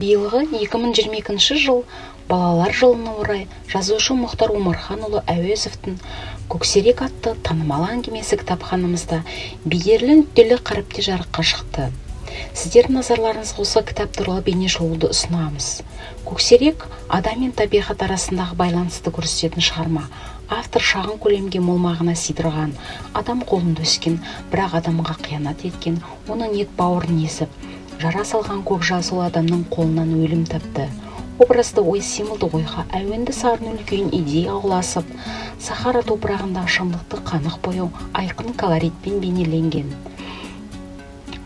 Биылғы 2022 жыл балалар жылына орай жазушы Мұхтар Омарханұлы Әуезовтың «Көксерек» атты танымал әңгімесі кітапханамызда бедерлі нүктелі қаріпте жарыққа шықты. Сіздердің назарларыңызға осы кітап туралы бейне шолуды ұсынамыз. «Көксерек» адам мен табиғат арасындағы байланысты көрсететін шығарма. Автор шағын көлемге мол мағына сыйдырған, адам қолында өскен, бірақ адамға қиянат еткен, оны ниет бауырын езіп, жара салған көкжал сол адамның қолынан өлім тапты. Образды ой символды ойға әуенді сарын үлкен идея ұласып, Сахара топырағында шындықты қанық бояу айқын колоритпен бейнеленген.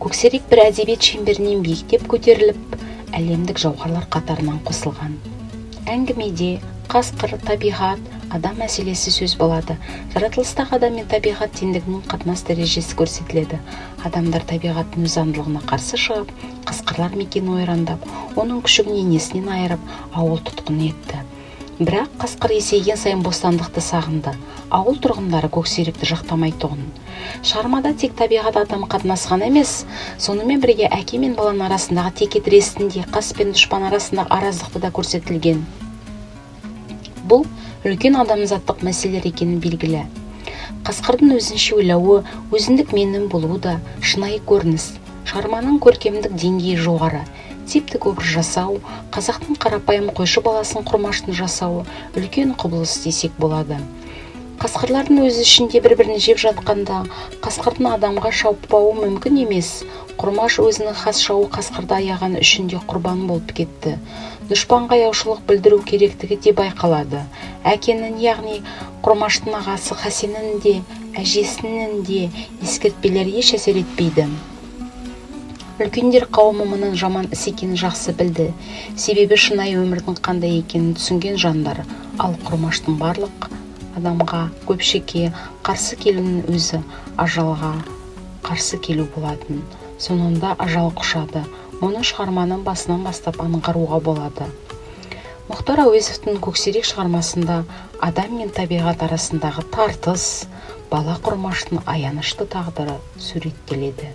Көксерек бір әдебиет шеңберінен биіктеп көтеріліп, әлемдік жауһарлар қатарынан қосылған. Әңгімеде қасқыр, табиғат, адам мәселесі сөз болады. Жаратылыстағы адам мен табиғат теңдігінің қатынас дәрежесі көрсетіледі. Адамдар табиғаттың өз заңдылығына қарсы шығып, қасқырлар мекенін ойрандап, оның күшігін енесінен айырып, ауыл тұтқын етті. Бірақ қасқыр есейген сайын бостандықты сағынды. Ауыл тұрғындары Көксеректі жақтамайтұғын. Шығармада тек табиғат адам қатынасқан емес, сонымен бірге әке мен баланың арасындағы текетіресінде қас пен дұшпан арасындағы араздықты да көрсетілген. Бұл үлкен адамзаттық мәселелер екені белгілі. Қасқырдың өзінше ойлауы, өзіндік менің болуы да шынайы көрініс. Шығарманың көркемдік деңгейі жоғары. Типтік образ жасау, қазақтың қарапайым қойшы баласын құрмаштың жасауы үлкен құбылыс десек болады. Қасқырлардың өз ішінде бір-бірін жеп жатқанда, қасқырдың адамға шауыппауы мүмкін емес. Құрмаш өзінің хас жауы қасқырды аяған үшінде құрбан болып кетті. Дұшпанға аяушылық білдіру керектігі де байқалады. Әкенің, яғни Құрмаштың ағасы Хасеннің де, әжесінің де ескертпелері еш әсер етпейді. Үлкендер қауымы мұның жаман іс екенін жақсы білді. Себебі шынайы өмірдің қандай екенін түсінген жандар. Ал Құрмаштың барлық адамға, көпшекке қарсы келуінің өзі ажалға қарсы келу болатын. Соңында ажал құшады. Оны шығарманың басынан бастап аңғаруға болады. Мұхтар Әуезовтың «Көксерек» шығармасында адам мен табиғат арасындағы тартыс, бала Құрмаштың аянышты тағдыры суреттеледі.